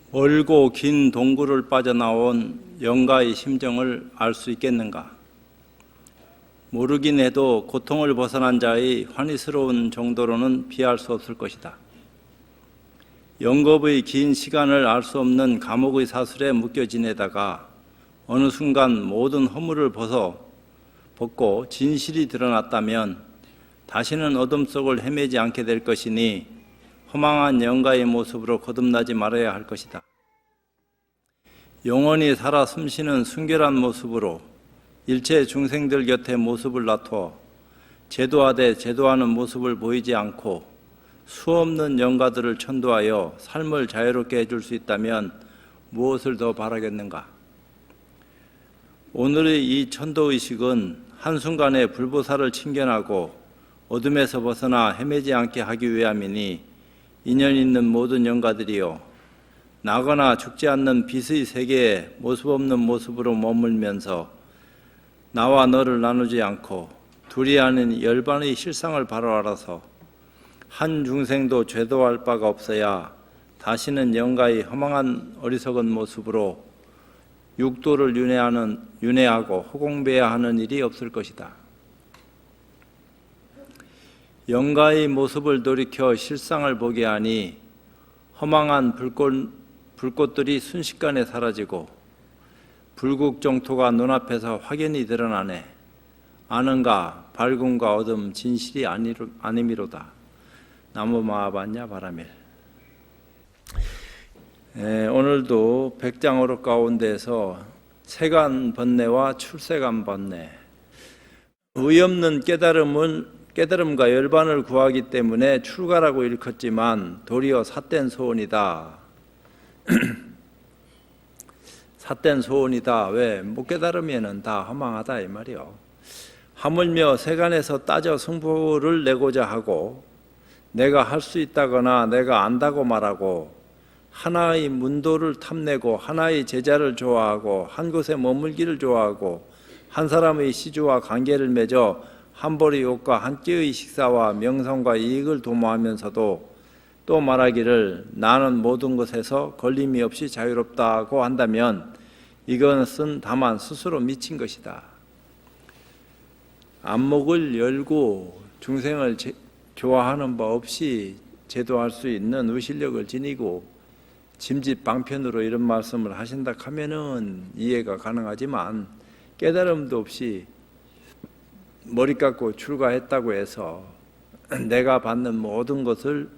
멀고 긴 동굴을 빠져나온 영가의 심정을 알 수 있겠는가? 모르긴 해도 고통을 벗어난 자의 환희스러운 정도로는 비할 수 없을 것이다. 영겁의 긴 시간을 알 수 없는 감옥의 사슬에 묶여 지내다가 어느 순간 모든 허물을 벗고 진실이 드러났다면 다시는 어둠 속을 헤매지 않게 될 것이니 허망한 영가의 모습으로 거듭나지 말아야 할 것이다. 영원히 살아 숨쉬는 순결한 모습으로 일체 중생들 곁에 모습을 놔두어 제도하되 제도하는 모습을 보이지 않고 수없는 영가들을 천도하여 삶을 자유롭게 해줄 수 있다면 무엇을 더 바라겠는가? 오늘의 이 천도의식은 한순간에 불보살을 칭견하고 어둠에서 벗어나 헤매지 않게 하기 위함이니 인연 있는 모든 영가들이요 나거나 죽지 않는 빛의 세계에 모습 없는 모습으로 머물면서 나와 너를 나누지 않고 둘이 아닌 열반의 실상을 바로 알아서 한 중생도 죄도할 바가 없어야 다시는 영가의 허망한 어리석은 모습으로 육도를 윤회하고 허공배야하는 일이 없을 것이다. 영가의 모습을 돌이켜 실상을 보게 하니 허망한 불꽃들이 순식간에 사라지고 불국정토가 눈앞에서 확연히 드러나네. 아는가 밝음과 어둠 진실이 아니미로다. 나무마반야 바라밀. 오늘도 백장어록 가운데서 세간 번뇌와 출세간 번뇌, 의없는 깨달음과 열반을 구하기 때문에 출가라고 일컫지만 도리어 삿된 소원이다. 삿된 소원이다. 왜? 못 깨달으면 다 허망하다 이 말이요. 하물며 세간에서 따져 승부를 내고자 하고 내가 할 수 있다거나 내가 안다고 말하고 하나의 문도를 탐내고 하나의 제자를 좋아하고 한 곳에 머물기를 좋아하고 한 사람의 시주와 관계를 맺어 한 벌의 옷과 한 끼의 식사와 명성과 이익을 도모하면서도 또 말하기를 나는 모든 것에서 걸림이 없이 자유롭다고 한다면 이것은 다만 스스로 미친 것이다. 안목을 열고 중생을 좋아하는 바 없이 제도할 수 있는 의실력을 지니고 짐짓방편으로 이런 말씀을 하신다 하면은 이해가 가능하지만 깨달음도 없이 머리 깎고 출가했다고 해서 내가 받는 모든 것을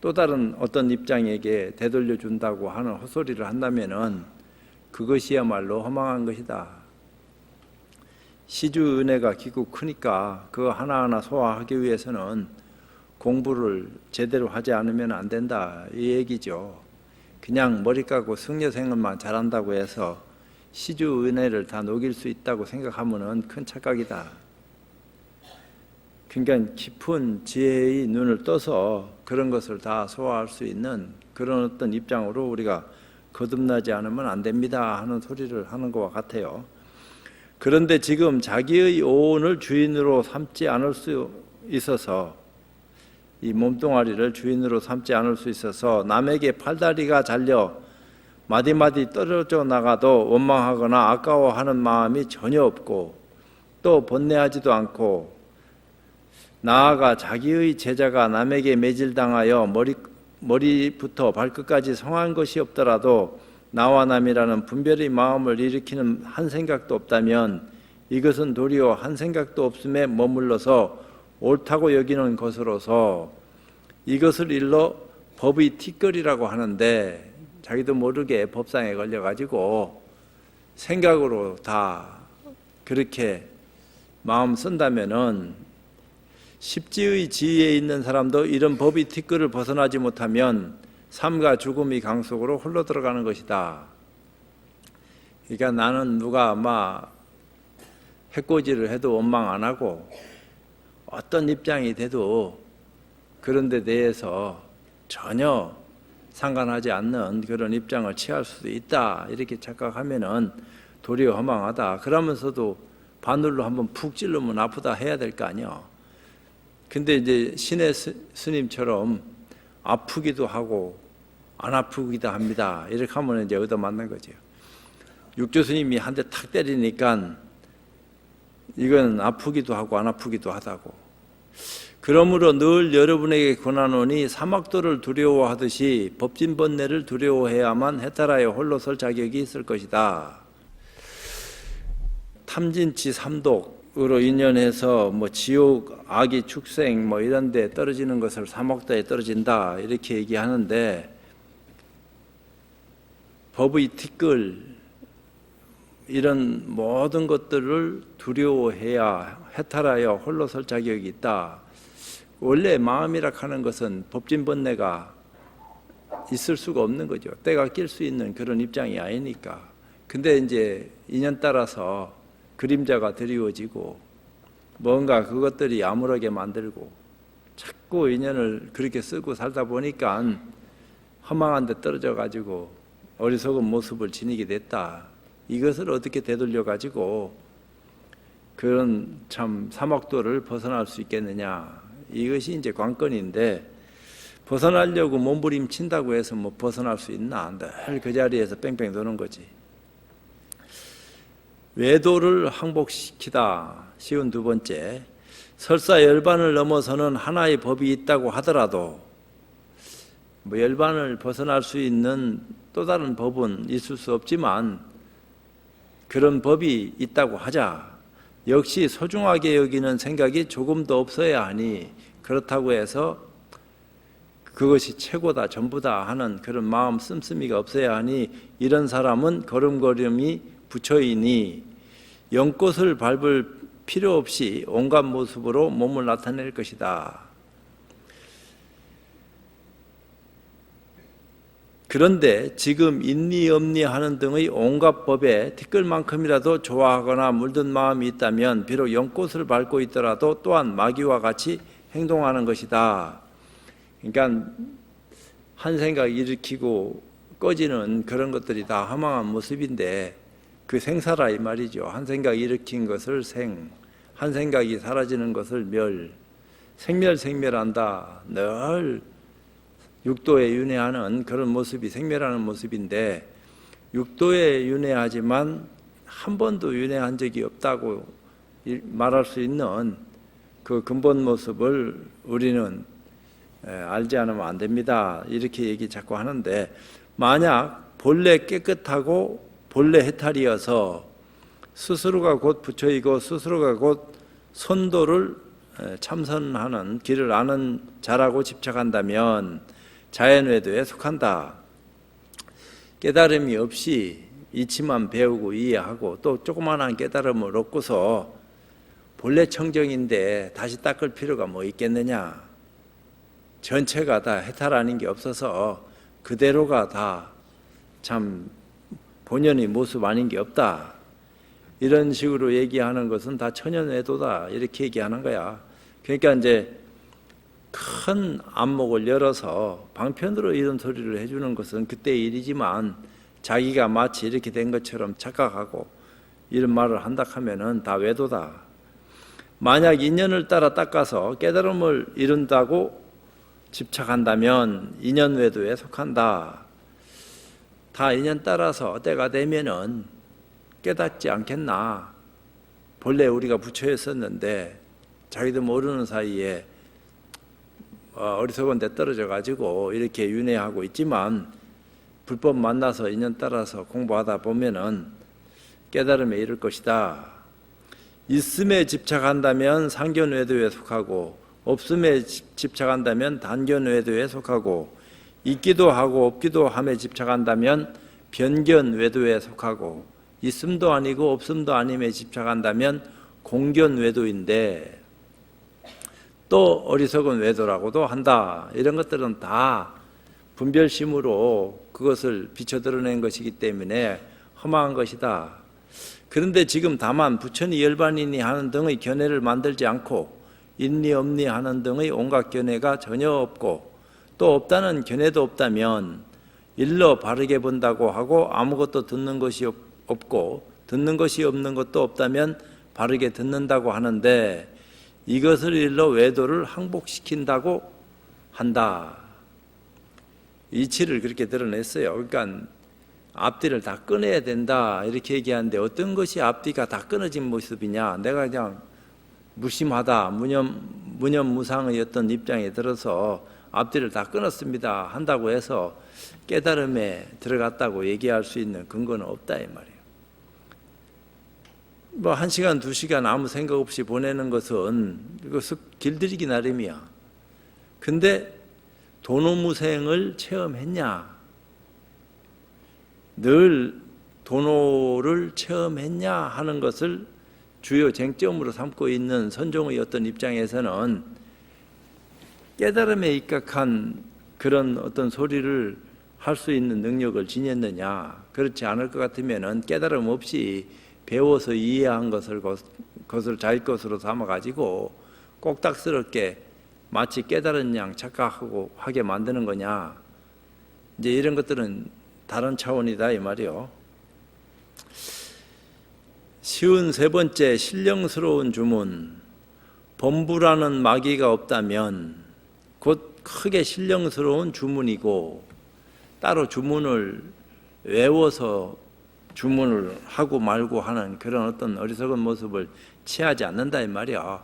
또 다른 어떤 입장에게 되돌려 준다고 하는 헛소리를 한다면은 그것이야말로 허망한 것이다. 시주 은혜가 기고 크니까 그거 하나하나 소화하기 위해서는 공부를 제대로 하지 않으면 안 된다 이 얘기죠. 그냥 머리 깎고 승려생활만 잘한다고 해서 시주 은혜를 다 녹일 수 있다고 생각하면은 큰 착각이다. 그러니까 깊은 지혜의 눈을 떠서 그런 것을 다 소화할 수 있는 그런 어떤 입장으로 우리가 거듭나지 않으면 안 됩니다 하는 소리를 하는 것과 같아요. 그런데 지금 자기의 오온을 주인으로 삼지 않을 수 있어서 이 몸뚱아리를 주인으로 삼지 않을 수 있어서 남에게 팔다리가 잘려 마디마디 떨어져 나가도 원망하거나 아까워하는 마음이 전혀 없고 또 번뇌하지도 않고 나아가 자기의 제자가 남에게 매질당하여 머리부터 발끝까지 성한 것이 없더라도 나와 남이라는 분별의 마음을 일으키는 한 생각도 없다면 이것은 도리어 한 생각도 없음에 머물러서 옳다고 여기는 것으로서 이것을 일러 법의 티끌이라고 하는데 자기도 모르게 법상에 걸려가지고 생각으로 다 그렇게 마음 쓴다면은 십지의 지위에 있는 사람도 이런 법의 티끌을 벗어나지 못하면 삶과 죽음의 강 속으로 홀로 들어가는 것이다. 그러니까 나는 누가 해코지를 해도 원망 안 하고 어떤 입장이 돼도 그런 데 대해서 전혀 상관하지 않는 그런 입장을 취할 수도 있다 이렇게 착각하면은 도리어 허망하다. 그러면서도 바늘로 한번 푹 찔르면 아프다 해야 될 거 아니야. 근데 이제 신의 스님처럼 아프기도 하고 안 아프기도 합니다. 이렇게 하면 이제 얻어맞는 거죠. 육조 스님이 한 대 탁 때리니까 이건 아프기도 하고 안 아프기도 하다고. 그러므로 늘 여러분에게 권하노니 사막도를 두려워하듯이 법진번뇌를 두려워해야만 해탈하여 홀로 설 자격이 있을 것이다. 탐진치 삼독으로 인연해서 지옥, 악의 축생 이런 데 떨어지는 것을 사막도에 떨어진다 이렇게 얘기하는데, 법의 티끌 이런 모든 것들을 두려워해야 해탈하여 홀로 설 자격이 있다. 원래 마음이라 하는 것은 법진번뇌가 있을 수가 없는 거죠. 때가 낄 수 있는 그런 입장이 아니니까. 근데 이제 인연 따라서 그림자가 드리워지고 뭔가 그것들이 아무렇게 만들고 자꾸 인연을 그렇게 쓰고 살다 보니까 허망한 데 떨어져 가지고 어리석은 모습을 지니게 됐다. 이것을 어떻게 되돌려 가지고 그런 참 사막도를 벗어날 수 있겠느냐. 이것이 이제 관건인데, 벗어나려고 몸부림친다고 해서 벗어날 수 있나? 늘 그 자리에서 뺑뺑 도는 거지. 외도를 항복시키다. 쉬운 두 번째, 설사 열반을 넘어서는 하나의 법이 있다고 하더라도 열반을 벗어날 수 있는 또 다른 법은 있을 수 없지만 그런 법이 있다고 하자. 역시 소중하게 여기는 생각이 조금 더 없어야 하니, 그렇다고 해서 그것이 최고다 전부다 하는 그런 마음 씀씀이가 없어야 하니, 이런 사람은 걸음걸음이 부처이니 연꽃을 밟을 필요 없이 온갖 모습으로 몸을 나타낼 것이다. 그런데 지금 인리 엄리 하는 등의 온갖 법에 티끌만큼이라도 좋아하거나 물든 마음이 있다면 비록 연꽃을 밟고 있더라도 또한 마귀와 같이 행동하는 것이다. 그러니까 한 생각 일으키고 꺼지는 그런 것들이 다 허망한 모습인데, 그 생사라 이 말이죠. 한 생각 일으킨 것을 생, 한 생각이 사라지는 것을 멸, 생멸한다. 늘 육도에 윤회하는 그런 모습이 생멸하는 모습인데, 육도에 윤회하지만 한 번도 윤회한 적이 없다고 말할 수 있는 그 근본 모습을 우리는 알지 않으면 안 됩니다. 이렇게 얘기 자꾸 하는데, 만약 본래 깨끗하고 본래 해탈이어서 스스로가 곧 부처이고 스스로가 곧 선도를 참선하는 길을 아는 자라고 집착한다면 자연외도에 속한다. 깨달음이 없이 이치만 배우고 이해하고 또 조그마한 깨달음을 얻고서 본래 청정인데 다시 닦을 필요가 뭐 있겠느냐. 전체가 다 해탈 아닌 게 없어서 그대로가 다 참 본연의 모습 아닌 게 없다. 이런 식으로 얘기하는 것은 다 천연외도다. 이렇게 얘기하는 거야. 그러니까 이제 큰 안목을 열어서 방편으로 이런 소리를 해주는 것은 그때의 일이지만, 자기가 마치 이렇게 된 것처럼 착각하고 이런 말을 한다 하면은 다 외도다. 만약 인연을 따라 닦아서 깨달음을 이룬다고 집착한다면 인연외도에 속한다. 다 인연 따라서 때가 되면은 깨닫지 않겠나. 본래 우리가 부처였었는데 자기도 모르는 사이에 어리석은 데 떨어져 가지고 이렇게 윤회하고 있지만, 불법 만나서 인연 따라서 공부하다 보면은 깨달음에 이를 것이다. 있음에 집착한다면 상견외도에 속하고, 없음에 집착한다면 단견외도에 속하고, 있기도 하고 없기도 함에 집착한다면 변견외도에 속하고, 있음도 아니고 없음도 아님에 집착한다면 공견외도인데, 또 어리석은 외도라고도 한다. 이런 것들은 다 분별심으로 그것을 비춰 드러낸 것이기 때문에 허망한 것이다. 그런데 지금 다만 부처니 열반이니 하는 등의 견해를 만들지 않고 인리 엄리 하는 등의 온갖 견해가 전혀 없고 또 없다는 견해도 없다면 일러 바르게 본다고 하고 아무것도 듣는 것이 없고 듣는 것이 없는 것도 없다면 바르게 듣는다고 하는데, 이것을 일러 외도를 항복시킨다고 한다. 이치를 그렇게 드러냈어요. 그러니까 앞뒤를 다 끊어야 된다 이렇게 얘기하는데 어떤 것이 앞뒤가 다 끊어진 모습이냐? 내가 그냥 무심하다, 무념무상의 어떤 입장에 들어서 앞뒤를 다 끊었습니다 한다고 해서 깨달음에 들어갔다고 얘기할 수 있는 근거는 없다 이 말이에요. 뭐 1시간, 2시간 아무 생각 없이 보내는 것은 이거 길들이기 나름이야. 근데 도노무생을 체험했냐? 늘 도노를 체험했냐 하는 것을 주요 쟁점으로 삼고 있는 선종의 어떤 입장에서는 깨달음에 입각한 그런 어떤 소리를 할 수 있는 능력을 지녔느냐? 그렇지 않을 것 같으면은 깨달음 없이 배워서 이해한 것을 자기 것으로 삼아가지고 꼭딱스럽게 마치 깨달은 양 착각하고 하게 만드는 거냐? 이제 이런 것들은 다른 차원이다 이 말이요. 쉬운 세 번째 신령스러운 주문. 범부라는 마귀가 없다면 곧 크게 신령스러운 주문이고 따로 주문을 외워서 주문을 하고 말고 하는 그런 어떤 어리석은 모습을 취하지 않는다 이 말이야.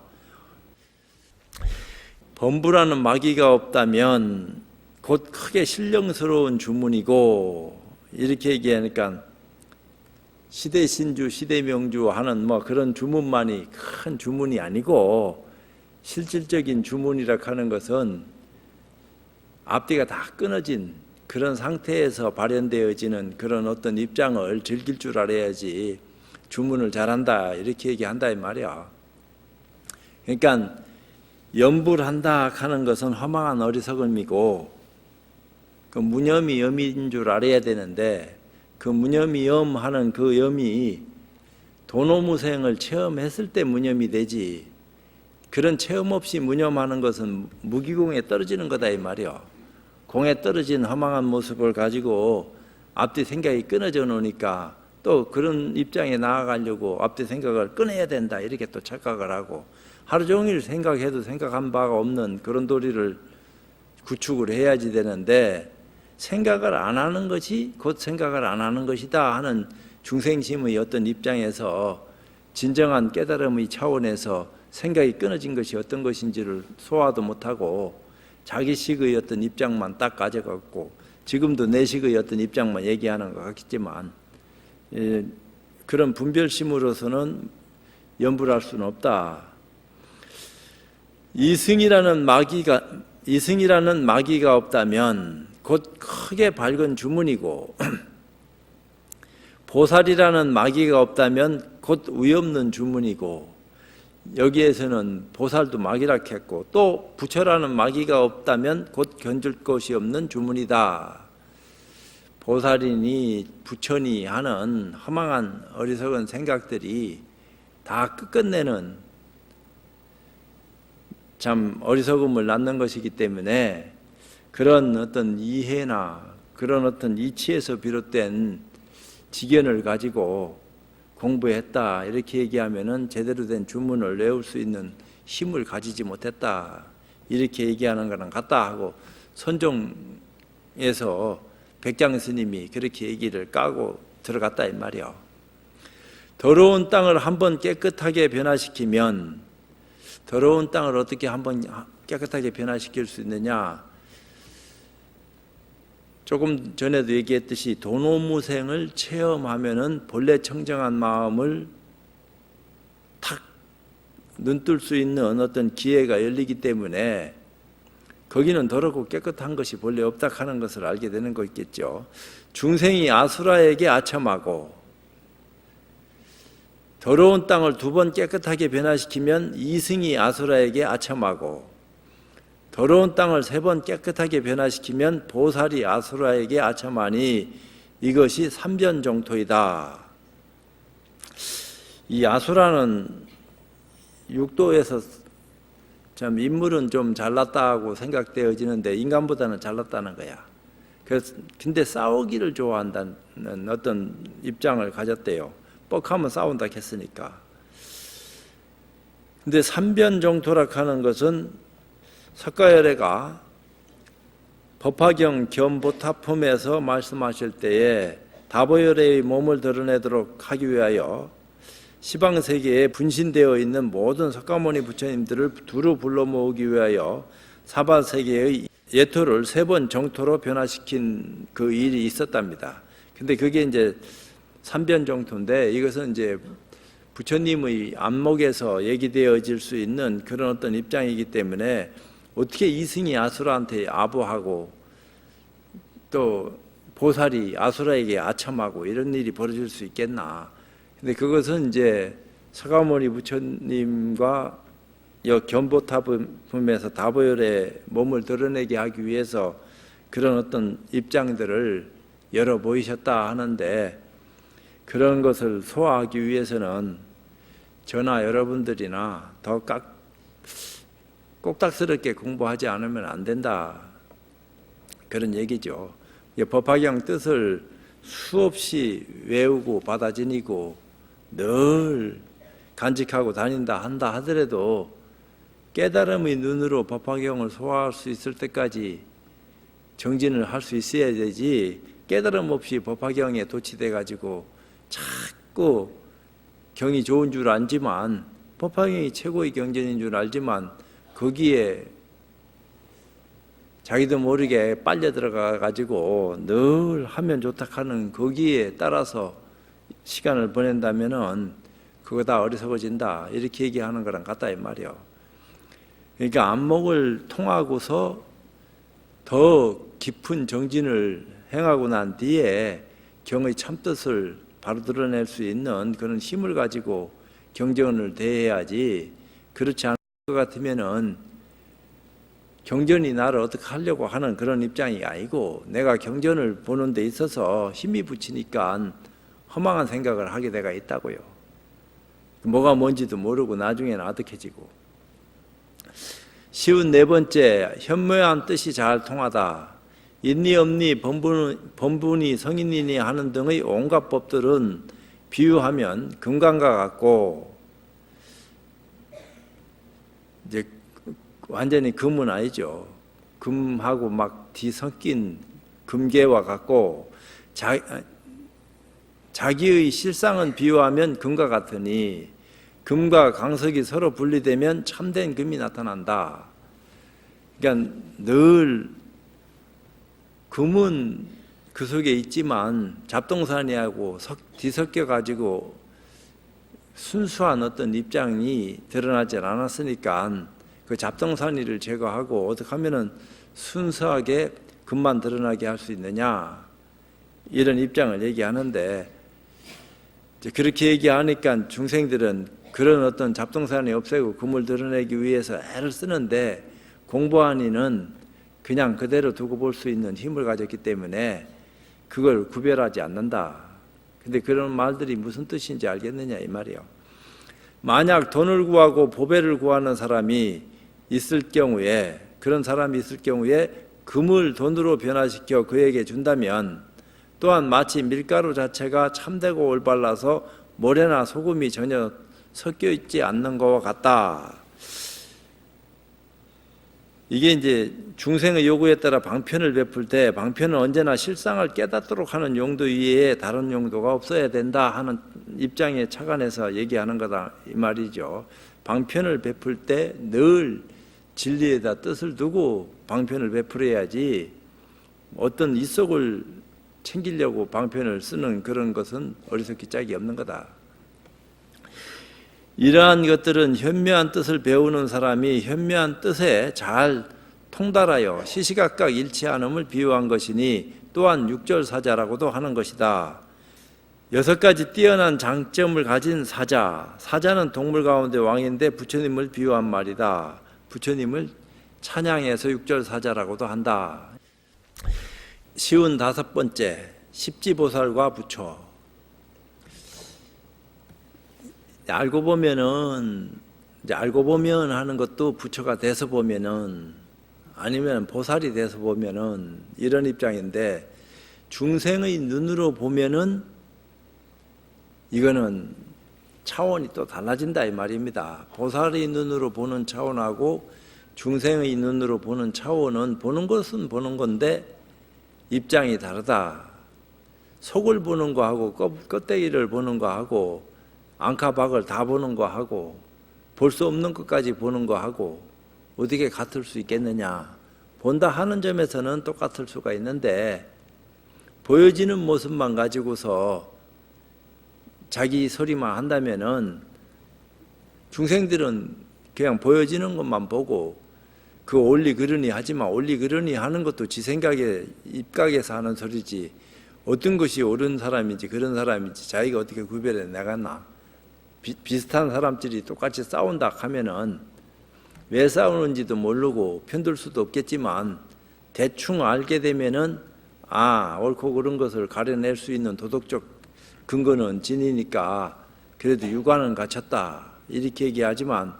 범부라는 마귀가 없다면 곧 크게 신령스러운 주문이고 이렇게 얘기하니까 시대신주, 시대명주 하는 뭐 그런 주문만이 큰 주문이 아니고 실질적인 주문이라 하는 것은 앞뒤가 다 끊어진 그런 상태에서 발현되어지는 그런 어떤 입장을 즐길 줄 알아야지 주문을 잘한다 이렇게 얘기한다 이 말이야. 그러니까 염불한다 하는 것은 허망한 어리석음이고 그 무념이 염인 줄 알아야 되는데 그 무념이 염하는 그 염이 도노무생을 체험했을 때 무념이 되지 그런 체험 없이 무념하는 것은 무기공에 떨어지는 거다 이 말이야. 공에 떨어진 허망한 모습을 가지고 앞뒤 생각이 끊어져 놓으니까 또 그런 입장에 나아가려고 앞뒤 생각을 끊어야 된다 이렇게 또 착각을 하고 하루 종일 생각해도 생각한 바가 없는 그런 도리를 구축을 해야지 되는데 생각을 안 하는 것이 곧 생각을 안 하는 것이다 하는 중생심의 어떤 입장에서 진정한 깨달음의 차원에서 생각이 끊어진 것이 어떤 것인지를 소화도 못하고 자기식의 어떤 입장만 딱 가져갔고 지금도 내식의 어떤 입장만 얘기하는 것 같겠지만 그런 분별심으로서는 염불할 수는 없다. 이승이라는 마귀가 없다면 곧 크게 밝은 주문이고 보살이라는 마귀가 없다면 곧 위없는 주문이고 여기에서는 보살도 마귀라 했고 또 부처라는 마귀가 없다면 곧 견줄 것이 없는 주문이다. 보살이니 부처니 하는 허망한 어리석은 생각들이 다 끝끝내는 참 어리석음을 낳는 것이기 때문에 그런 어떤 이해나 그런 어떤 이치에서 비롯된 지견을 가지고 공부했다 이렇게 얘기하면은 제대로 된 주문을 외울 수 있는 힘을 가지지 못했다 이렇게 얘기하는 거랑 같다 하고 선종에서 백장 스님이 그렇게 얘기를 까고 들어갔다 이 말이요. 더러운 땅을 한번 깨끗하게 변화시키면 더러운 땅을 어떻게 한번 깨끗하게 변화시킬 수 있느냐? 조금 전에도 얘기했듯이 도노무생을 체험하면은 본래 청정한 마음을 탁 눈뜰 수 있는 어떤 기회가 열리기 때문에 거기는 더럽고 깨끗한 것이 본래 없다 하는 것을 알게 되는 거 있겠죠. 중생이 아수라에게 아첨하고 더러운 땅을 2번 깨끗하게 변화시키면 이승이 아수라에게 아첨하고 더러운 땅을 3번 깨끗하게 변화시키면 보살이 아수라에게 아첨하니 이것이 삼변정토이다. 이 아수라는 육도에서 참 인물은 좀 잘났다고 생각되어지는데 인간보다는 잘났다는 거야. 그래서 근데 싸우기를 좋아한다는 어떤 입장을 가졌대요. 뻑하면 싸운다 했으니까. 근데 삼변정토라 하는 것은 석가열애가 법화경 겸보타품에서 말씀하실 때에 다보혈의 몸을 드러내도록 하기 위하여 시방세계에 분신되어 있는 모든 석가모니 부처님들을 두루 불러 모으기 위하여 사바세계의 예토를 3번 정토로 변화시킨 그 일이 있었답니다. 근데 그게 이제 삼변정토인데, 이것은 이제 부처님의 안목에서 얘기되어질 수 있는 그런 어떤 입장이기 때문에 어떻게 이승이 아수라한테 아부하고 또 보살이 아수라에게 아첨하고 이런 일이 벌어질 수 있겠나. 근데 그것은 이제 석가모니 부처님과 겸보타품에서 다보혈의 몸을 드러내게 하기 위해서 그런 어떤 입장들을 열어 보이셨다 하는데, 그런 것을 소화하기 위해서는 저나 여러분들이나 더 꼭딱스럽게 공부하지 않으면 안 된다, 그런 얘기죠. 법화경 뜻을 수없이 외우고 받아지니고 늘 간직하고 다닌다 한다 하더라도 깨달음의 눈으로 법화경을 소화할 수 있을 때까지 정진을 할 수 있어야 되지, 깨달음 없이 법화경에 도취돼 가지고 자꾸 경이 좋은 줄 알지만, 법화경이 최고의 경전인 줄 알지만 거기에 자기도 모르게 빨려 들어가 가지고 늘 하면 좋다 하는 거기에 따라서 시간을 보낸다면은 그거 다 어리석어진다, 이렇게 얘기하는 거랑 같다 이 말이요. 그러니까 안목을 통하고서 더 깊은 정진을 행하고 난 뒤에 경의 참뜻을 바로 드러낼 수 있는 그런 힘을 가지고 경전을 대해야지, 그렇지 않을 것 같으면은 경전이 나를 어떻게 하려고 하는 그런 입장이 아니고, 내가 경전을 보는 데 있어서 힘이 붙이니까 허망한 생각을 하게 돼가 있다고요. 뭐가 뭔지도 모르고 나중에는 아득해지고. 쉬운 4번째, 현묘한 뜻이 잘 통하다. 있니 없니 범분이 성인이니 하는 등의 온갖 법들은 비유하면 금강과 같고, 이제 완전히 금은 아니죠. 금하고 막 뒤섞인 금괴와 같고, 자기의 실상은 비유하면 금과 같으니 금과 강석이 서로 분리되면 참된 금이 나타난다. 그러니까 늘 금은 그 속에 있지만 잡동사니하고 뒤섞여 가지고 순수한 어떤 입장이 드러나지 않았으니까 그 잡동사니를 제거하고 어떻게 하면은 순수하게 금만 드러나게 할 수 있느냐, 이런 입장을 얘기하는데, 그렇게 얘기하니까 중생들은 그런 어떤 잡동사니 없애고 금을 드러내기 위해서 애를 쓰는데, 공부한 이는 그냥 그대로 두고 볼 수 있는 힘을 가졌기 때문에 그걸 구별하지 않는다. 근데 그런 말들이 무슨 뜻인지 알겠느냐 이 말이에요. 만약 돈을 구하고 보배를 구하는 사람이 있을 경우에, 그런 사람이 있을 경우에 금을 돈으로 변화시켜 그에게 준다면, 또한 마치 밀가루 자체가 참되고 올발라서 모래나 소금이 전혀 섞여 있지 않는 것과 같다. 이게 이제 중생의 요구에 따라 방편을 베풀 때, 방편은 언제나 실상을 깨닫도록 하는 용도 이외에 다른 용도가 없어야 된다 하는 입장에 착안해서 얘기하는 거다 이 말이죠. 방편을 베풀 때 늘 진리에다 뜻을 두고 방편을 베풀어야지, 어떤 이속을 챙기려고 방편을 쓰는 그런 것은 어리석기 짝이 없는 거다. 이러한 것들은 현묘한 뜻을 배우는 사람이 현묘한 뜻에 잘 통달하여 시시각각 일치하음을 비유한 것이니, 또한 육절사자라고도 하는 것이다. 6가지 뛰어난 장점을 가진 사자, 사자는 동물 가운데 왕인데 부처님을 비유한 말이다. 부처님을 찬양해서 육절사자라고도 한다. 쉬운 5번째, 십지보살과 부처. 알고 보면 하는 것도 부처가 돼서 보면은, 아니면 보살이 돼서 보면은 이런 입장인데, 중생의 눈으로 보면은 이거는 차원이 또 달라진다 이 말입니다. 보살의 눈으로 보는 차원하고 중생의 눈으로 보는 차원은 보는 것은 보는 건데 입장이 다르다. 속을 보는 거하고 껍데기를 보는 거하고 앙카박을 다 보는 거하고 볼 수 없는 것까지 보는 거하고 어떻게 같을 수 있겠느냐. 본다 하는 점에서는 똑같을 수가 있는데 보여지는 모습만 가지고서 자기 소리만 한다면은 중생들은 그냥 보여지는 것만 보고 그 올리 그러니 하지만 올리 그러니 하는 것도 지 생각에 입각해서 하는 소리지 어떤 것이 옳은 사람인지 그런 사람인지 자기가 어떻게 구별해 나갔나. 비슷한 사람들이 똑같이 싸운다 하면은 왜 싸우는지도 모르고 편들 수도 없겠지만 대충 알게 되면은 옳고 그른 것을 가려낼 수 있는 도덕적 근거는 진이니까 그래도 유관은 갖췄다 이렇게 얘기하지만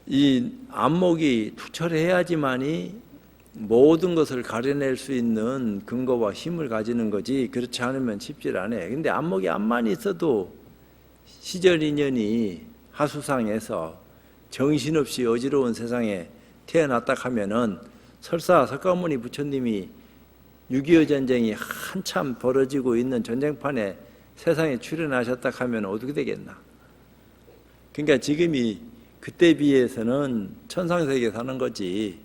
이 안목이 투철해야지만이 모든 것을 가려낼 수 있는 근거와 힘을 가지는 거지 그렇지 않으면 쉽지 않아. 근데 안목이 암만 있어도 시절 인연이 하수상에서 정신없이 어지러운 세상에 태어났다 하면은 설사 석가모니 부처님이 6.25 전쟁이 한참 벌어지고 있는 전쟁판에 세상에 출연하셨다 하면 어떻게 되겠나. 그러니까 지금이 그때 비해서는 천상세계 사는 거지.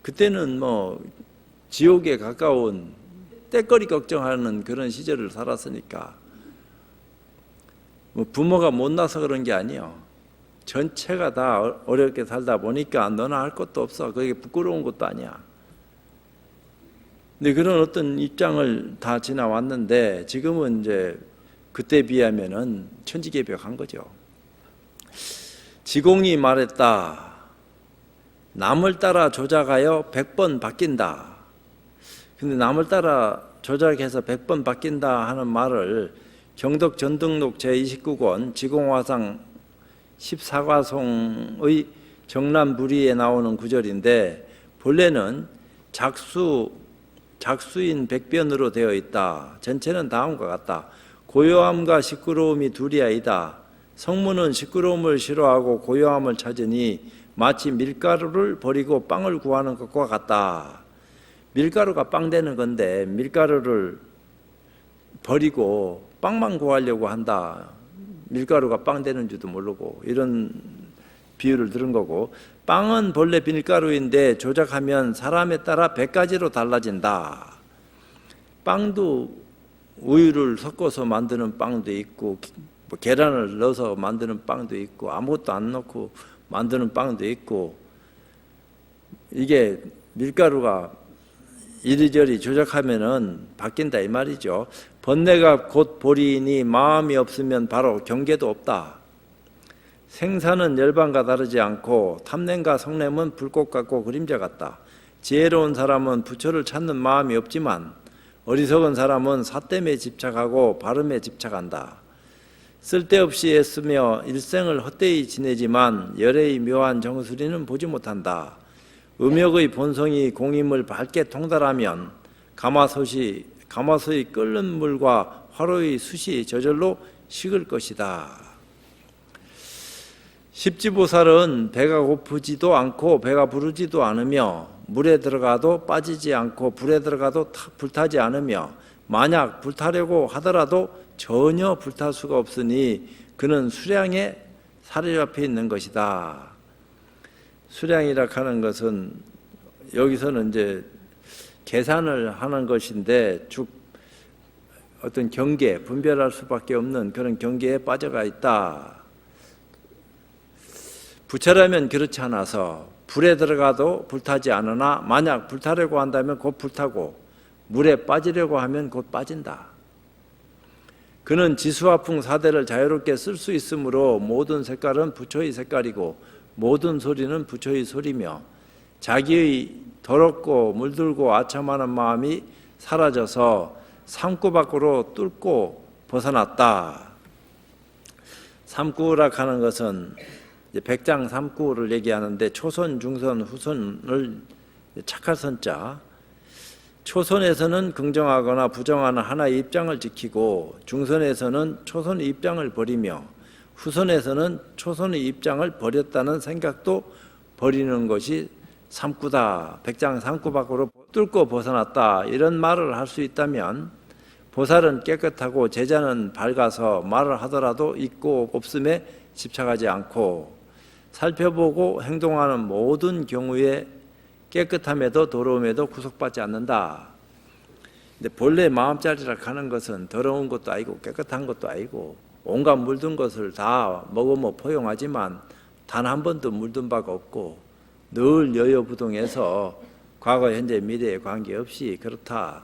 그때는 뭐 지옥에 가까운 때거리 걱정하는 그런 시절을 살았으니까 뭐 부모가 못나서 그런 게 아니요. 전체가 다 어렵게 살다 보니까 너나 할 것도 없어. 그게 부끄러운 것도 아니야. 근데 그런 어떤 입장을 다 지나왔는데 지금은 이제 그때 비하면은 천지개벽한 거죠. 지공이 말했다. 남을 따라 조작하여 100번 바뀐다. 근데 남을 따라 조작해서 100번 바뀐다 하는 말을 경덕 전등록 제29권 지공화상 14과송의 정남부리에 나오는 구절인데 본래는 작수인 백변으로 되어 있다. 전체는 다음과 같다. 고요함과 시끄러움이 둘이 아니다. 성문은 시끄러움을 싫어하고 고요함을 찾으니 마치 밀가루를 버리고 빵을 구하는 것과 같다. 밀가루가 빵 되는 건데 밀가루를 버리고 빵만 구하려고 한다. 밀가루가 빵 되는 줄도 모르고 이런 비유를 들은 거고 빵은 본래 밀가루인데 조작하면 사람에 따라 100가지로 달라진다. 빵도 우유를 섞어서 만드는 빵도 있고 뭐 계란을 넣어서 만드는 빵도 있고 아무것도 안 넣고 만드는 빵도 있고 이게 밀가루가 이리저리 조작하면은 바뀐다 이 말이죠. 번뇌가 곧 보리이니 마음이 없으면 바로 경계도 없다. 생사는 열반과 다르지 않고 탐냄과 성냄은 불꽃 같고 그림자 같다. 지혜로운 사람은 부처를 찾는 마음이 없지만 어리석은 사람은 사땜에 집착하고 발음에 집착한다. 쓸데없이 애쓰며 일생을 헛되이 지내지만 열애의 묘한 정수리는 보지 못한다. 음욕의 본성이 공임을 밝게 통달하면 가마솥의 끓는 물과 화로의 숯이 저절로 식을 것이다. 십지보살은 배가 고프지도 않고 배가 부르지도 않으며 물에 들어가도 빠지지 않고 불에 들어가도 불타지 않으며 만약 불타려고 하더라도 전혀 불탈 수가 없으니 그는 수량에 사로잡혀 있는 것이다. 수량이라 하는 것은 여기서는 이제 계산을 하는 것인데 어떤 경계, 분별할 수밖에 없는 그런 경계에 빠져가 있다. 부처라면 그렇지 않아서 불에 들어가도 불타지 않으나 만약 불타려고 한다면 곧 불타고 물에 빠지려고 하면 곧 빠진다. 그는 지수화풍 사대를 자유롭게 쓸 수 있으므로 모든 색깔은 부처의 색깔이고 모든 소리는 부처의 소리며 자기의 더럽고 물들고 아첨하는 마음이 사라져서 삼구 밖으로 뚫고 벗어났다. 삼구라 하는 것은 백장 삼구를 얘기하는데 초선, 중선, 후선을 착할선자. 초선에서는 긍정하거나 부정하는 하나의 입장을 지키고 중선에서는 초선의 입장을 버리며 후손에서는 초선의 입장을 버렸다는 생각도 버리는 것이 삼구다. 백장 삼구 밖으로 뚫고 벗어났다. 이런 말을 할 수 있다면 보살은 깨끗하고 제자는 밝아서 말을 하더라도 있고 없음에 집착하지 않고 살펴보고 행동하는 모든 경우에 깨끗함에도 더러움에도 구속받지 않는다. 근데 본래 마음자리라 하는 것은 더러운 것도 아니고 깨끗한 것도 아니고 온갖 물든 것을 다 먹으며 포용하지만 단 한 번도 물든 바가 없고 늘 여여부동해서 과거, 현재, 미래에 관계없이 그렇다.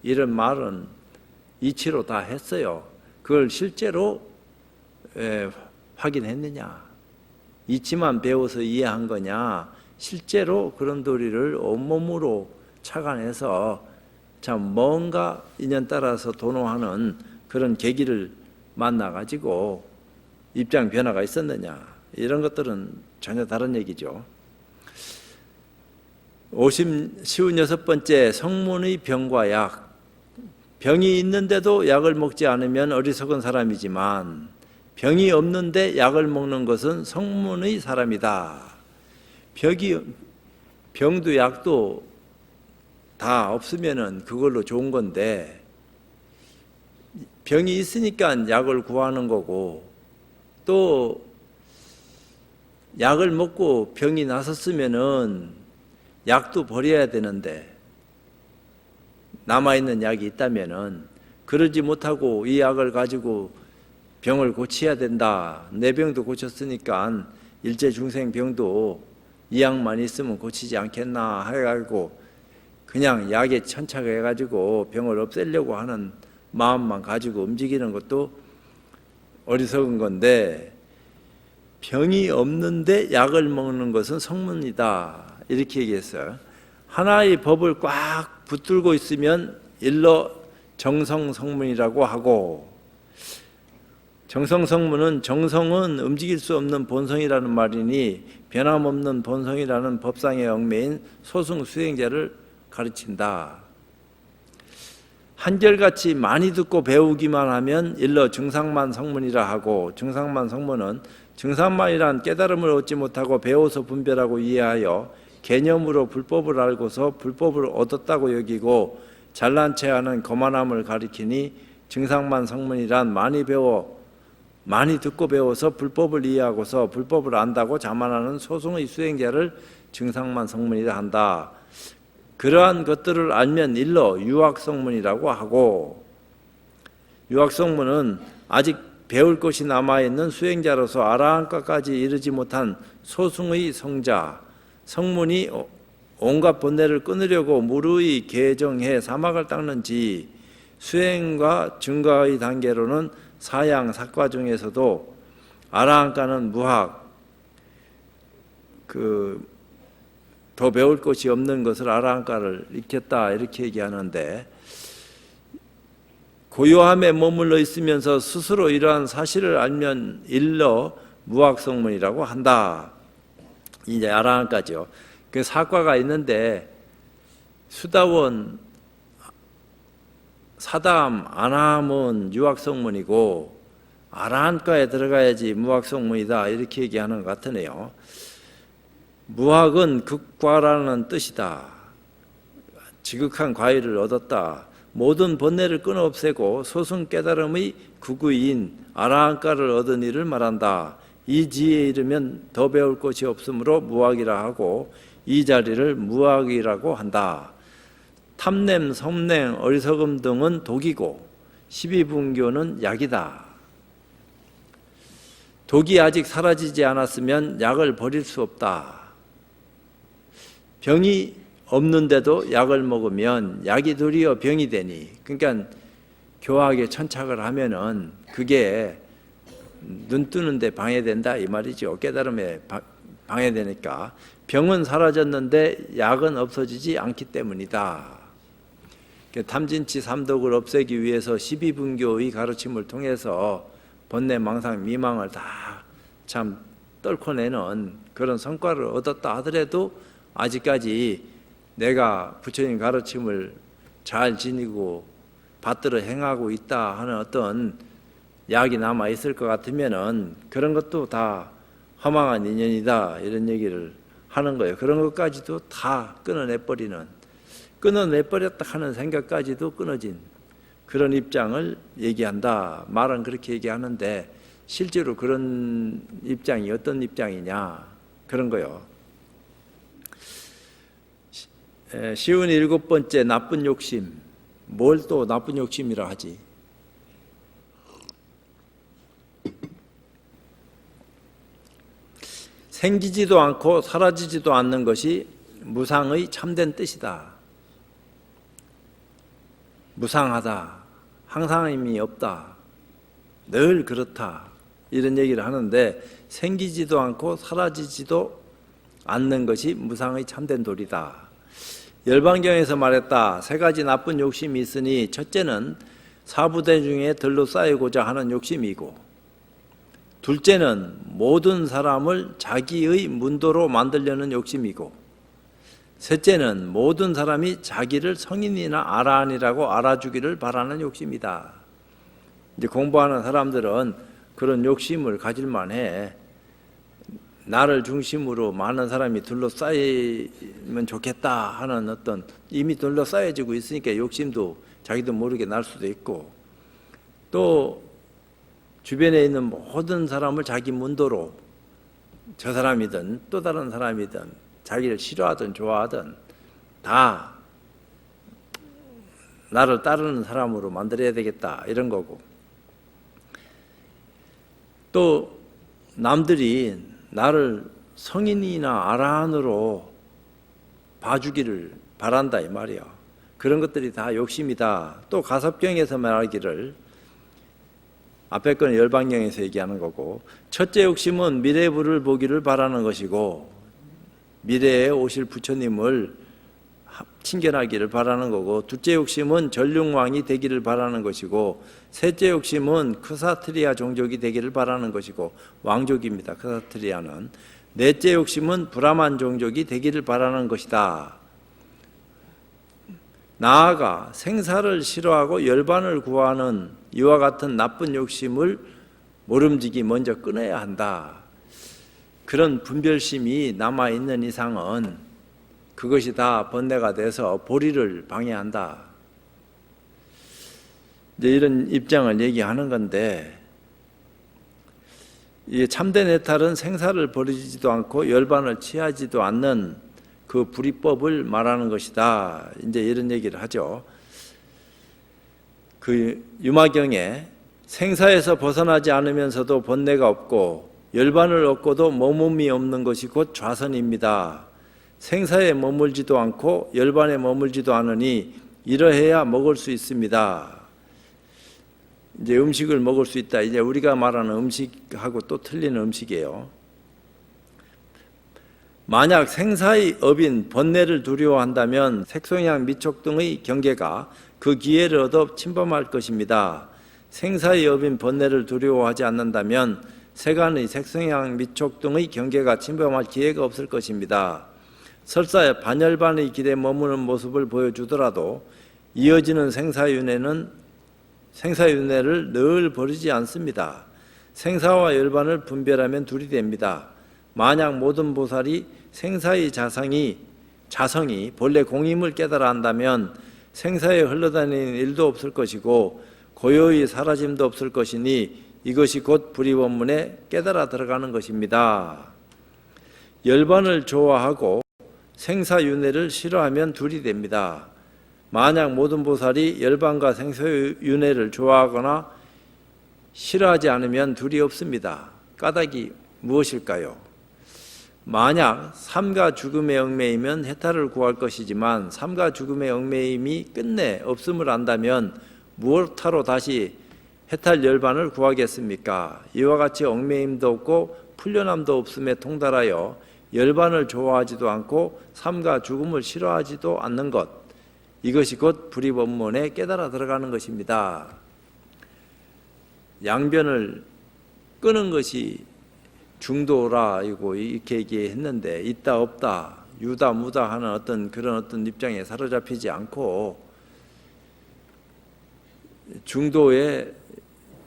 이런 말은 이치로 다 했어요. 그걸 실제로 확인했느냐? 이치만 배워서 이해한 거냐? 실제로 그런 도리를 온몸으로 착안해서 참 뭔가 인연 따라서 도노하는 그런 계기를 만나가지고 입장 변화가 있었느냐? 이런 것들은 전혀 다른 얘기죠. 56번째 성문의 병과 약. 병이 있는데도 약을 먹지 않으면 어리석은 사람이지만 병이 없는데 약을 먹는 것은 성문의 사람이다. 병도 약도 다 없으면은 그걸로 좋은 건데 병이 있으니까 약을 구하는 거고 또 약을 먹고 병이 나섰으면은 약도 버려야 되는데 남아있는 약이 있다면은 그러지 못하고 이 약을 가지고 병을 고쳐야 된다. 내 병도 고쳤으니까 일제중생병도 이 약만 있으면 고치지 않겠나 해가지고 그냥 약에 천착해가지고 병을 없애려고 하는 마음만 가지고 움직이는 것도 어리석은 건데 병이 없는데 약을 먹는 것은 성문이다. 이렇게 얘기했어요. 하나의 법을 꽉 붙들고 있으면 일러 정성성문이라고 하고 정성성문은 정성은 움직일 수 없는 본성이라는 말이니 변함없는 본성이라는 법상의 얽매인 소승수행자를 가르친다. 한결같이 많이 듣고 배우기만 하면 일러 증상만 성문이라 하고 증상만 성문은 증상만이란 깨달음을 얻지 못하고 배워서 분별하고 이해하여 개념으로 불법을 알고서 불법을 얻었다고 여기고 잘난 체하는 거만함을 가리키니 증상만 성문이란 많이 듣고 배워서 불법을 이해하고서 불법을 안다고 자만하는 소승의 수행자를 증상만 성문이라 한다. 그러한 것들을 알면 일러 유학성문이라고 하고 유학성문은 아직 배울 것이 남아있는 수행자로서 아라한까지 이르지 못한 소승의 성자 성문이 온갖 번뇌를 끊으려고 무르히 개정해 사막을 닦는지 수행과 증가의 단계로는 사양 사과 중에서도 아라한까는 무학 더 배울 것이 없는 것을 아라한까를 익혔다 이렇게 얘기하는데 고요함에 머물러 있으면서 스스로 이러한 사실을 알면 일러 무학성문이라고 한다. 이제 아라한까죠. 그 사과가 있는데 수다원, 사담, 안함은 유학성문이고 아라한과에 들어가야지 무학성문이다 이렇게 얘기하는 것 같으네요. 무학은 극과라는 뜻이다. 지극한 과일을 얻었다. 모든 번뇌를 끊어 없애고 소승 깨달음의 구구인 아라한과를 얻은 이를 말한다. 이 지혜에 이르면 더 배울 것이 없으므로 무학이라 하고 이 자리를 무학이라고 한다. 탐냄, 섬냄, 어리석음 등은 독이고 12분교는 약이다. 독이 아직 사라지지 않았으면 약을 버릴 수 없다. 병이 없는데도 약을 먹으면 약이 도리어 병이 되니 그러니까 교학에 천착을 하면은 그게 눈 뜨는데 방해된다 이 말이죠. 깨달음에 방해되니까 병은 사라졌는데 약은 없어지지 않기 때문이다. 탐진치 삼독을 없애기 위해서 12분교의 가르침을 통해서 번뇌, 망상, 미망을 다 참 떨쳐내는 그런 성과를 얻었다 하더라도 아직까지 내가 부처님 가르침을 잘 지니고 받들어 행하고 있다 하는 어떤 약이 남아 있을 것 같으면은 그런 것도 다 허망한 인연이다 이런 얘기를 하는 거예요. 그런 것까지도 다 끊어내버렸다 하는 생각까지도 끊어진 그런 입장을 얘기한다. 말은 그렇게 얘기하는데 실제로 그런 입장이 어떤 입장이냐 그런 거요. 쉬운 7번째 나쁜 욕심. 뭘 또 나쁜 욕심이라 하지? 생기지도 않고 사라지지도 않는 것이 무상의 참된 뜻이다. 무상하다. 항상임이 없다. 늘 그렇다. 이런 얘기를 하는데 생기지도 않고 사라지지도 않는 것이 무상의 참된 도리다. 열반경에서 말했다. 3가지 나쁜 욕심이 있으니 첫째는 사부대 중에 들로 쌓이고자 하는 욕심이고, 둘째는 모든 사람을 자기의 문도로 만들려는 욕심이고, 셋째는 모든 사람이 자기를 성인이나 아라한이라고 알아주기를 바라는 욕심이다. 이제 공부하는 사람들은 그런 욕심을 가질 만해. 나를 중심으로 많은 사람이 둘러싸이면 좋겠다 하는 어떤 이미 둘러싸여지고 있으니까 욕심도 자기도 모르게 날 수도 있고, 또 주변에 있는 모든 사람을 자기 문도로, 저 사람이든 또 다른 사람이든 자기를 싫어하든 좋아하든 다 나를 따르는 사람으로 만들어야 되겠다 이런 거고, 또 남들이 나를 성인이나 아라한으로 봐주기를 바란다 이 말이야. 그런 것들이 다 욕심이다. 또 가섭경에서 말하기를, 앞에 거는 열반경에서 얘기하는 거고, 첫째 욕심은 미래 부를 보기를 바라는 것이고, 미래에 오실 부처님을 친견하기를 바라는 거고, 둘째 욕심은 전륜왕이 되기를 바라는 것이고, 셋째 욕심은 크사트리아 종족이 되기를 바라는 것이고, 왕족입니다. 크사트리아는. 넷째 욕심은 브라만 종족이 되기를 바라는 것이다. 나아가 생사를 싫어하고 열반을 구하는 이와 같은 나쁜 욕심을 모름지기 먼저 끊어야 한다. 그런 분별심이 남아있는 이상은 그것이 다 번뇌가 돼서 보리를 방해한다. 이제 이런 입장을 얘기하는 건데, 이 참된 해탈은 생사를 버리지도 않고 열반을 취하지도 않는 그 불이법을 말하는 것이다. 이제 이런 얘기를 하죠. 그 유마경에 생사에서 벗어나지 않으면서도 번뇌가 없고 열반을 얻고도 머뭅이 없는 것이 곧 좌선입니다. 생사에 머물지도 않고 열반에 머물지도 않으니 이러해야 먹을 수 있습니다. 이제 음식을 먹을 수 있다. 이제 우리가 말하는 음식하고 또 틀리는 음식이에요. 만약 생사의 업인 번뇌를 두려워한다면 색송향 미촉 등의 경계가 그 기회를 얻어 침범할 것입니다. 생사의 업인 번뇌를 두려워하지 않는다면 세간의 색송향 미촉 등의 경계가 침범할 기회가 없을 것입니다. 설사 반열반의 길에 머무는 모습을 보여주더라도 이어지는 생사윤회를 늘 버리지 않습니다. 생사와 열반을 분별하면 둘이 됩니다. 만약 모든 보살이 생사의 자성이 본래 공임을 깨달아 한다면 생사에 흘러다니는 일도 없을 것이고 고요히 사라짐도 없을 것이니 이것이 곧 불이원문에 깨달아 들어가는 것입니다. 열반을 좋아하고 생사윤회를 싫어하면 둘이 됩니다. 만약 모든 보살이 열반과 생사윤회를 좋아하거나 싫어하지 않으면 둘이 없습니다. 까닭이 무엇일까요? 만약 삶과 죽음의 얽매이면 해탈을 구할 것이지만 삶과 죽음의 얽매임이 끝내 없음을 안다면 무엇하러 다시 해탈 열반을 구하겠습니까? 이와 같이 얽매임도 없고 풀려남도 없음에 통달하여 열반을 좋아하지도 않고 삶과 죽음을 싫어하지도 않는 것, 이것이 곧 불이법문에 깨달아 들어가는 것입니다. 양변을 끄는 것이 중도라 이렇게 얘기했는데, 있다 없다 유다 무다 하는 어떤 입장에 사로잡히지 않고 중도에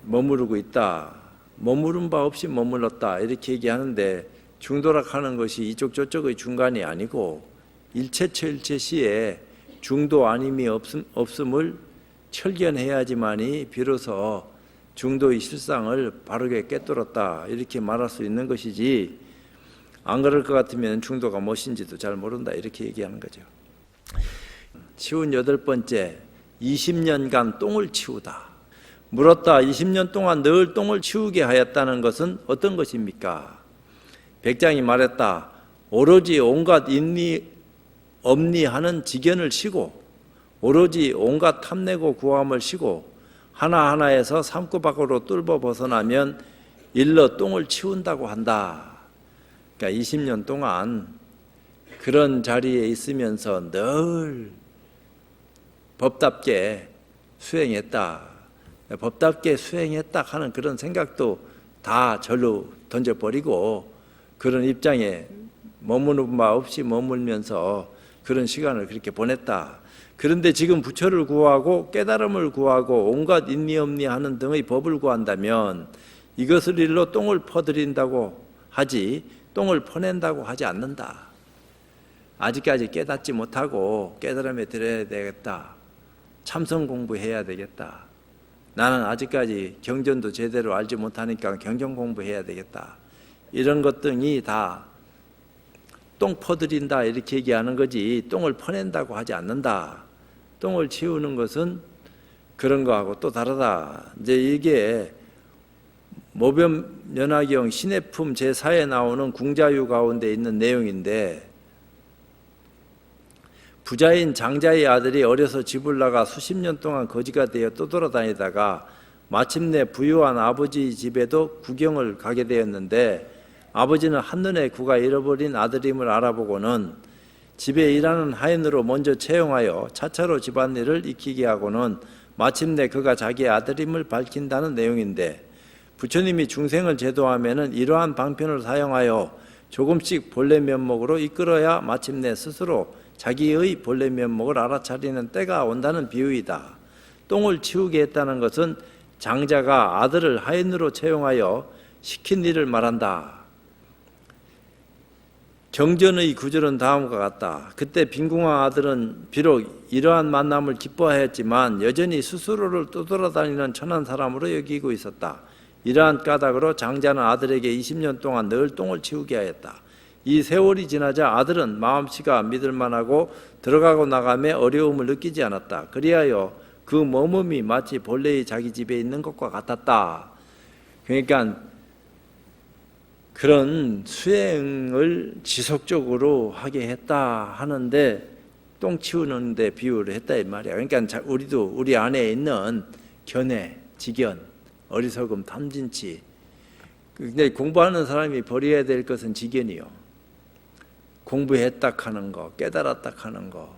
머무르고 있다. 머무른 바 없이 머물렀다. 이렇게 얘기하는데 중도락하는 것이 이쪽 저쪽의 중간이 아니고 일체처 일체시에 중도 아님이 없음을 철견해야지만이 비로소 중도의 실상을 바르게 꿰뚫었다. 이렇게 말할 수 있는 것이지, 안 그럴 것 같으면 중도가 무엇인지도 잘 모른다. 이렇게 얘기하는 거죠. 치운 8번째, 20년간 똥을 치우다. 물었다. 20년 동안 늘 똥을 치우게 하였다는 것은 어떤 것입니까? 백장이 말했다. 오로지 온갖 인리 엄리하는 지견을 쉬고, 오로지 온갖 탐내고 구함을 쉬고, 하나하나에서 삶고 밖으로 뚫어 벗어나면 일러 똥을 치운다고 한다. 그러니까 20년 동안 그런 자리에 있으면서 늘 법답게 수행했다. 법답게 수행했다 하는 그런 생각도 다 절로 던져버리고 그런 입장에 머무는 바 없이 머물면서 그런 시간을 그렇게 보냈다. 그런데 지금 부처를 구하고 깨달음을 구하고 온갖 인리엄리하는 등의 법을 구한다면 이것을 일로 똥을 퍼드린다고 하지, 똥을 퍼낸다고 하지 않는다. 아직까지 깨닫지 못하고 깨달음에 들어야 되겠다. 참선 공부해야 되겠다. 나는 아직까지 경전도 제대로 알지 못하니까 경전 공부해야 되겠다. 이런 것 등이 다 똥 퍼드린다 이렇게 얘기하는 거지, 똥을 퍼낸다고 하지 않는다. 똥을 치우는 것은 그런 거하고 또 다르다. 이제 이게 모범연화경 신해품 제4에 나오는 궁자유 가운데 있는 내용인데, 부자인 장자의 아들이 어려서 집을 나가 수십 년 동안 거지가 되어 떠돌아다니다가 마침내 부유한 아버지 집에도 구경을 가게 되었는데, 아버지는 한눈에 그가 잃어버린 아들임을 알아보고는 집에 일하는 하인으로 먼저 채용하여 차차로 집안일을 익히게 하고는 마침내 그가 자기의 아들임을 밝힌다는 내용인데, 부처님이 중생을 제도하면은 이러한 방편을 사용하여 조금씩 본래 면목으로 이끌어야 마침내 스스로 자기의 본래 면목을 알아차리는 때가 온다는 비유이다. 똥을 치우게 했다는 것은 장자가 아들을 하인으로 채용하여 시킨 일을 말한다. 경전의 구절은 다음과 같다. 그때 빈궁왕 아들은 비록 이러한 만남을 기뻐하였지만 여전히 스스로를 떠돌아다니는 천한 사람으로 여기고 있었다. 이러한 까닭으로 장자는 아들에게 20년 동안 늘 똥을 치우게 하였다. 이 세월이 지나자 아들은 마음씨가 믿을만하고 들어가고 나감에 어려움을 느끼지 않았다. 그리하여 그 머금이 마치 본래의 자기 집에 있는 것과 같았다. 그러니까 그런 수행을 지속적으로 하게 했다 하는데 똥 치우는데 비유를 했다 이 말이야. 그러니까 우리도 우리 안에 있는 견해, 지견, 어리석음, 탐진치. 근데 공부하는 사람이 버려야 될 것은 지견이요. 공부했다 하는 거, 깨달았다 하는 거,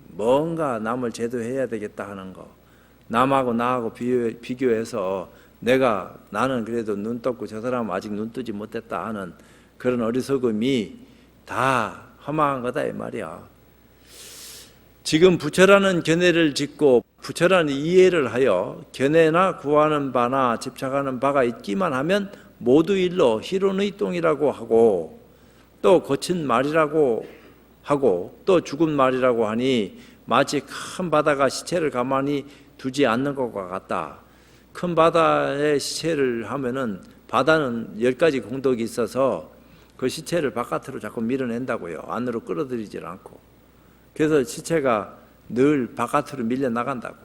뭔가 남을 제도해야 되겠다 하는 거, 남하고 나하고 비교해서 나는 그래도 눈 떴고 저 사람은 아직 눈 뜨지 못했다 하는 그런 어리석음이 다 허망한 거다 이 말이야. 지금 부처라는 견해를 짓고 부처라는 이해를 하여 견해나 구하는 바나 집착하는 바가 있기만 하면 모두 일러 희론의 똥이라고 하고 또 거친 말이라고 하고 또 죽은 말이라고 하니 마치 큰 바다가 시체를 가만히 두지 않는 것과 같다. 큰 바다에 시체를 하면은 바다는 10가지 공덕이 있어서 그 시체를 바깥으로 자꾸 밀어낸다고요. 안으로 끌어들이질 않고. 그래서 시체가 늘 바깥으로 밀려나간다고.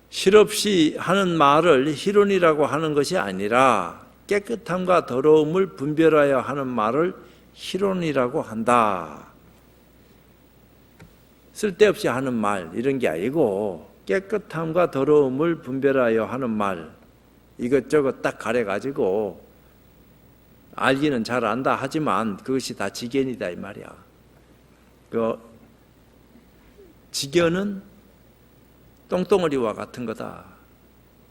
실없이 하는 말을 희론이라고 하는 것이 아니라 깨끗함과 더러움을 분별하여 하는 말을 희론이라고 한다. 쓸데없이 하는 말 이런 게 아니고 깨끗함과 더러움을 분별하여 하는 말, 이것저것 딱 가려가지고 알기는 잘 안다 하지만 그것이 다 지견이다 이 말이야. 그 지견은 똥덩어리와 같은 거다.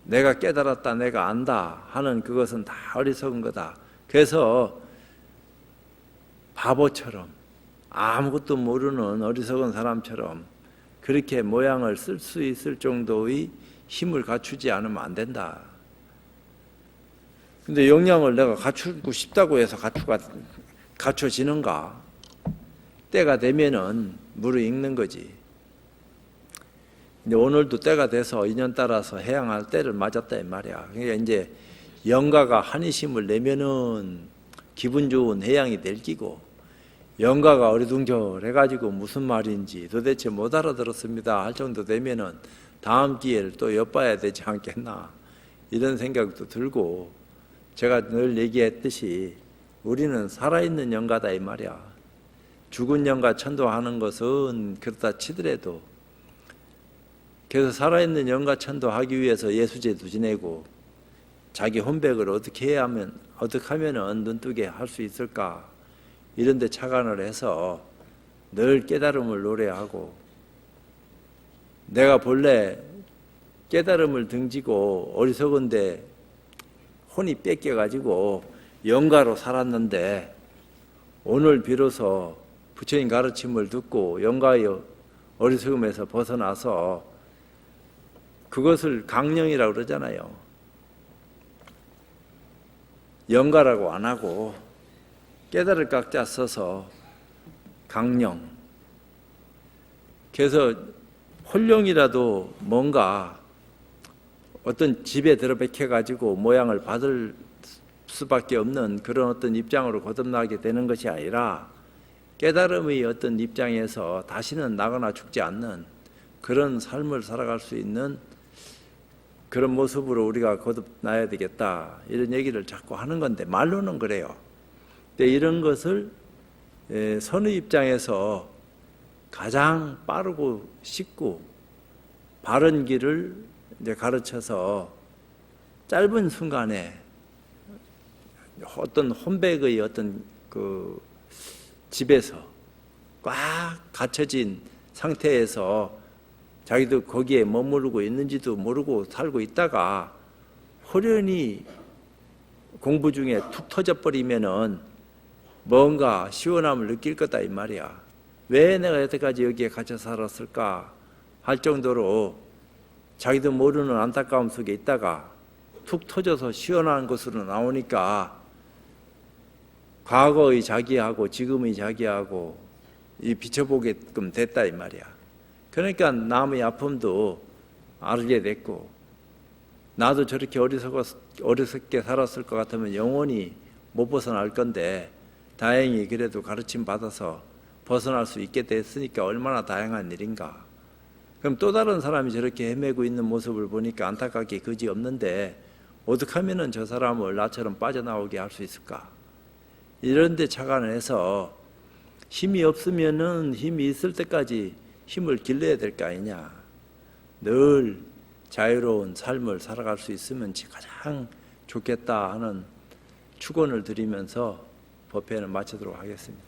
내가 깨달았다, 내가 안다 하는 그것은 다 어리석은 거다. 그래서 바보처럼 아무것도 모르는 어리석은 사람처럼 그렇게 모양을 쓸 수 있을 정도의 힘을 갖추지 않으면 안 된다. 근데 역량을 내가 갖추고 싶다고 해서 갖춰지는가? 때가 되면은 무르익는 거지. 근데 오늘도 때가 돼서 인연 따라서 해양할 때를 맞았다 이 말이야. 그러니까 이제 영가가 한이심을 내면은 기분 좋은 해양이 될 끼고, 영가가 어리둥절해가지고 무슨 말인지 도대체 못 알아들었습니다 할 정도 되면은 다음 기회를 또 엿봐야 되지 않겠나, 이런 생각도 들고, 제가 늘 얘기했듯이 우리는 살아있는 영가다 이 말이야. 죽은 영가 천도하는 것은 그렇다 치더라도, 그래서 살아있는 영가 천도하기 위해서 예수제도 지내고 자기 혼백을 어떻게 하면은 눈뜨게 할 수 있을까, 이런 데 착안을 해서 늘 깨달음을 노래하고, 내가 본래 깨달음을 등지고 어리석은데 혼이 뺏겨가지고 영가로 살았는데, 오늘 비로소 부처님 가르침을 듣고 영가의 어리석음에서 벗어나서, 그것을 강령이라고 그러잖아요. 영가라고 안 하고 깨달을 깍자 써서 강령. 그래서 홀령이라도 뭔가 어떤 집에 들어박혀가지고 모양을 받을 수밖에 없는 그런 어떤 입장으로 거듭나게 되는 것이 아니라, 깨달음의 어떤 입장에서 다시는 나거나 죽지 않는 그런 삶을 살아갈 수 있는 그런 모습으로 우리가 거듭나야 되겠다, 이런 얘기를 자꾸 하는 건데, 말로는 그래요. 근데 이런 것을 선의 입장에서 가장 빠르고 쉽고 바른 길을 이제 가르쳐서 짧은 순간에 어떤 혼백의 어떤 그 집에서 꽉 갇혀진 상태에서 자기도 거기에 머무르고 있는지도 모르고 살고 있다가 호련히 공부 중에 툭 터져버리면은 뭔가 시원함을 느낄 거다 이 말이야. 왜 내가 여태까지 여기에 갇혀 살았을까 할 정도로 자기도 모르는 안타까움 속에 있다가 툭 터져서 시원한 것으로 나오니까 과거의 자기하고 지금의 자기하고 이 비춰보게끔 됐다 이 말이야. 그러니까 남의 아픔도 알게 됐고, 나도 저렇게 어리석게 살았을 것 같으면 영원히 못 벗어날 건데 다행히 그래도 가르침 받아서 벗어날 수 있게 됐으니까 얼마나 다행한 일인가. 그럼 또 다른 사람이 저렇게 헤매고 있는 모습을 보니까 안타깝게 그지없는데 어떻게 하면은 저 사람을 나처럼 빠져나오게 할 수 있을까? 이런 데 착안을 해서 힘이 없으면은 힘이 있을 때까지 힘을 길러야 될 거 아니냐. 늘 자유로운 삶을 살아갈 수 있으면 가장 좋겠다 하는 축원을 드리면서 법회는 마치도록 하겠습니다.